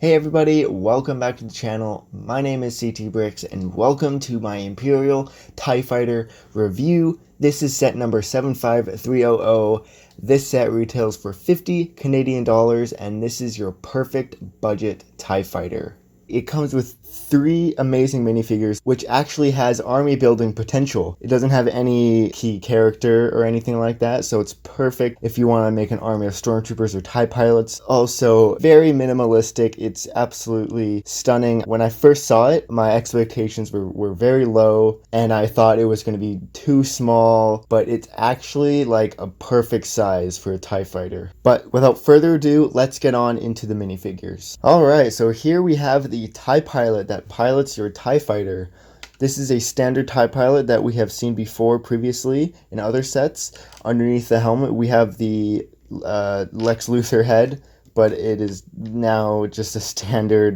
Hey everybody, welcome back to the channel. My name is CT Bricks and welcome to my Imperial TIE Fighter review. This is set number 75300. This set retails for 50 Canadian dollars and this is your perfect budget TIE Fighter. It comes with 3 amazing minifigures, which actually has army building potential. It doesn't have any key character or anything like that, so it's perfect if you want to make an army of Stormtroopers or TIE pilots. Also, very minimalistic. It's absolutely stunning. When I first saw it, my expectations were very low, and I thought it was going to be too small, but it's actually like a perfect size for a TIE fighter. But without further ado, let's get on into the minifigures. Alright, so here we have the TIE pilot that pilots your TIE fighter. This is a standard TIE pilot that we have seen before previously in other sets. Underneath the helmet we have the Lex Luthor head, but it is now just a standard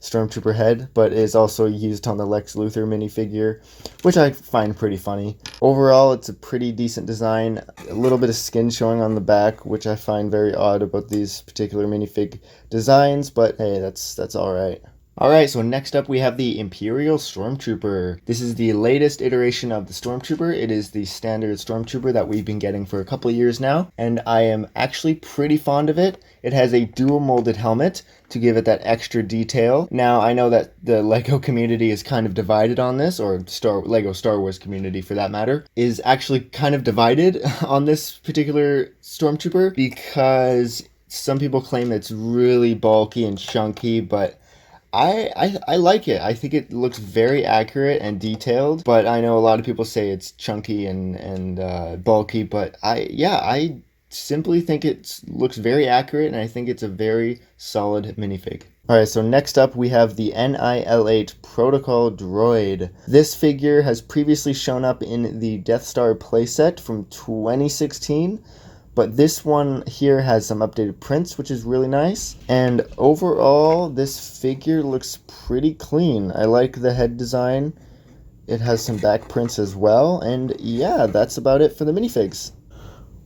Stormtrooper head, but is also used on the Lex Luthor minifigure, which I find pretty funny. Overall, it's a pretty decent design. A little bit of skin showing on the back, which I find very odd about these particular minifig designs, but hey, that's alright. Alright, so next up we have the Imperial Stormtrooper. This is the latest iteration of the Stormtrooper. It is the standard Stormtrooper that we've been getting for a couple of years now, and I am actually pretty fond of it. It has a dual molded helmet to give it that extra detail. Now, I know that the LEGO community is kind of divided on this, or LEGO Star Wars community for that matter, is actually kind of divided on this particular Stormtrooper because some people claim it's really bulky and chunky, but I like it. I think it looks very accurate and detailed, but I know a lot of people say it's chunky and bulky, but I simply think it looks very accurate, and I think it's a very solid minifig. Alright, so next up we have the NIL8 Protocol Droid. This figure has previously shown up in the Death Star playset from 2016. But this one here has some updated prints, which is really nice. And overall, this figure looks pretty clean. I like the head design. It has some back prints as well. And yeah, that's about it for the minifigs.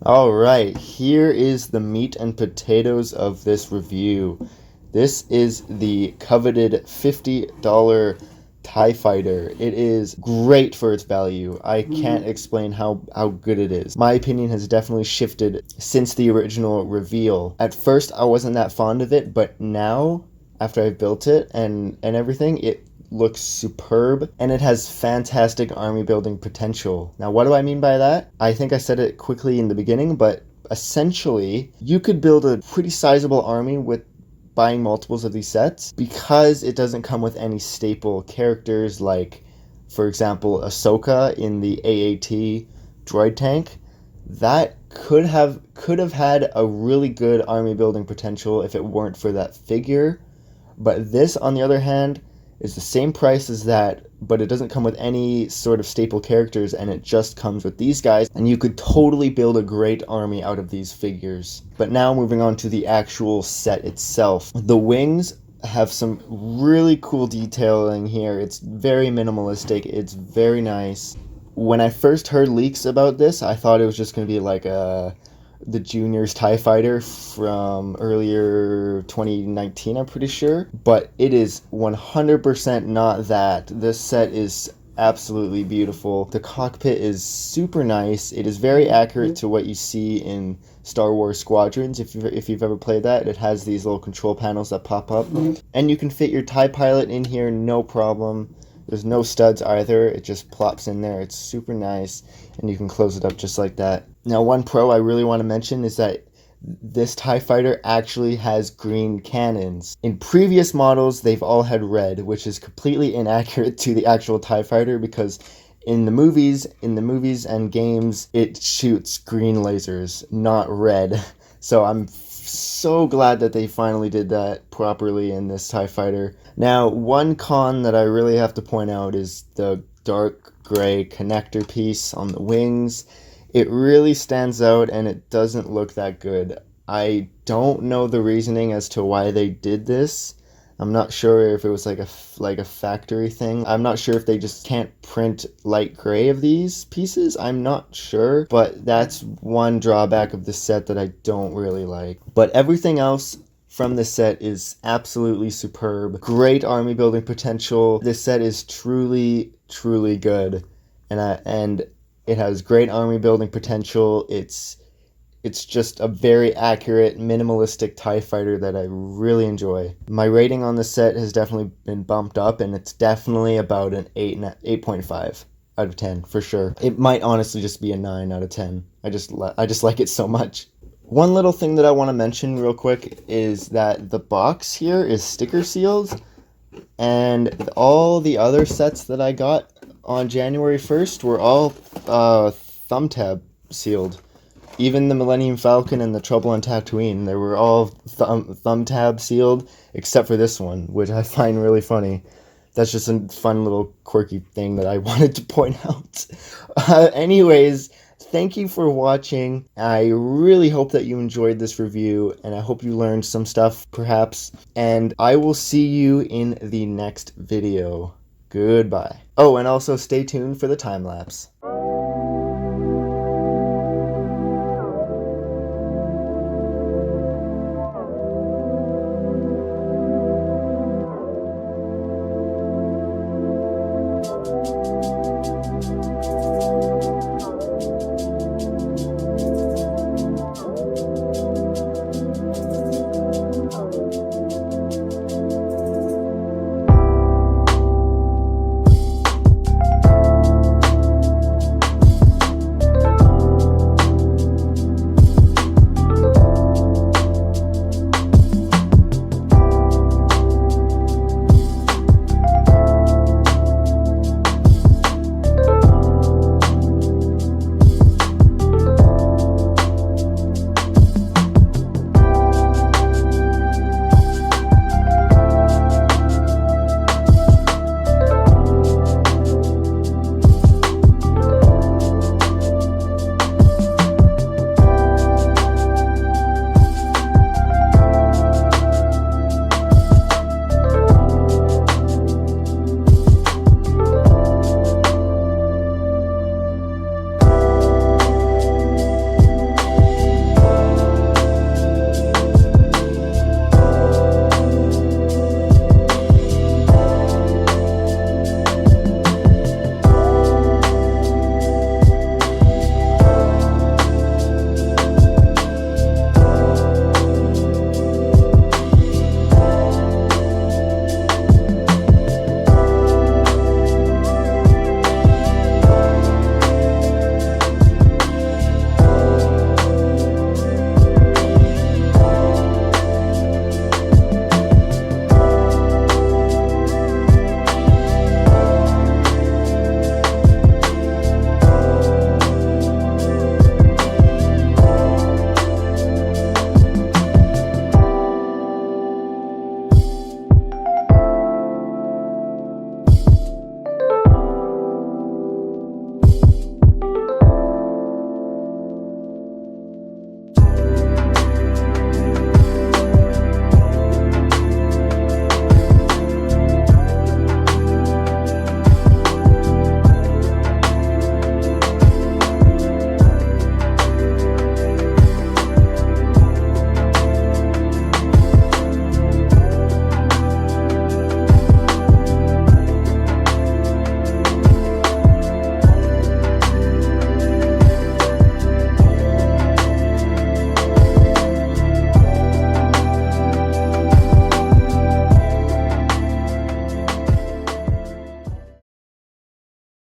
Alright, here is the meat and potatoes of this review. This is the coveted $50 TIE Fighter. It is great for its value. I can't explain how good it is. My opinion has definitely shifted since the original reveal. At first, I wasn't that fond of it, but now, after I've built it and everything, it looks superb, and it has fantastic army building potential. Now, what do I mean by that? I think I said it quickly in the beginning, but essentially, you could build a pretty sizable army with buying multiples of these sets because it doesn't come with any staple characters like, for example, Ahsoka in the AAT droid tank. That could have had a really good army building potential if it weren't for that figure. But this, on the other hand, is the same price as that, but it doesn't come with any sort of staple characters, and it just comes with these guys, and you could totally build a great army out of these figures. But now moving on to the actual set itself. The wings have some really cool detailing here. It's very minimalistic. It's very nice. When I first heard leaks about this, I thought it was just going to be like the Junior's TIE Fighter from earlier 2019, I'm pretty sure. But it is 100% not that. This set is absolutely beautiful. The cockpit is super nice. It is very accurate to what you see in Star Wars Squadrons. If you've ever played that, it has these little control panels that pop up. And you can fit your TIE pilot in here, no problem. There's no studs either. It just plops in there. It's super nice, and you can close it up just like that. Now, one pro I really want to mention is that this TIE Fighter actually has green cannons. In previous models, they've all had red, which is completely inaccurate to the actual TIE Fighter because in the movies and games, it shoots green lasers, not red. So I'm so glad that they finally did that properly in this TIE Fighter. Now, one con that I really have to point out is the dark gray connector piece on the wings. It really stands out and it doesn't look that good. I don't know the reasoning as to why they did this. I'm not sure if it was like a factory thing. I'm not sure if they just can't print light gray of these pieces. I'm not sure, but that's one drawback of the set that I don't really like. But everything else from this set is absolutely superb. Great army building potential. This set is truly, truly good, and it has great army building potential. It's just a very accurate, minimalistic TIE fighter that I really enjoy. My rating on this set has definitely been bumped up, and it's definitely about an 8.5 out of 10 for sure. It might honestly just be a 9 out of 10. I just like it so much. One little thing that I want to mention real quick is that the box here is sticker sealed, and all the other sets that I got on January 1st were all thumb tab sealed. Even the Millennium Falcon and the Trouble on Tatooine, they were all thumb tab sealed, except for this one, which I find really funny. That's just a fun little quirky thing that I wanted to point out. Anyways, thank you for watching. I really hope that you enjoyed this review, and I hope you learned some stuff, perhaps. And I will see you in the next video. Goodbye. Oh, and also stay tuned for the time lapse.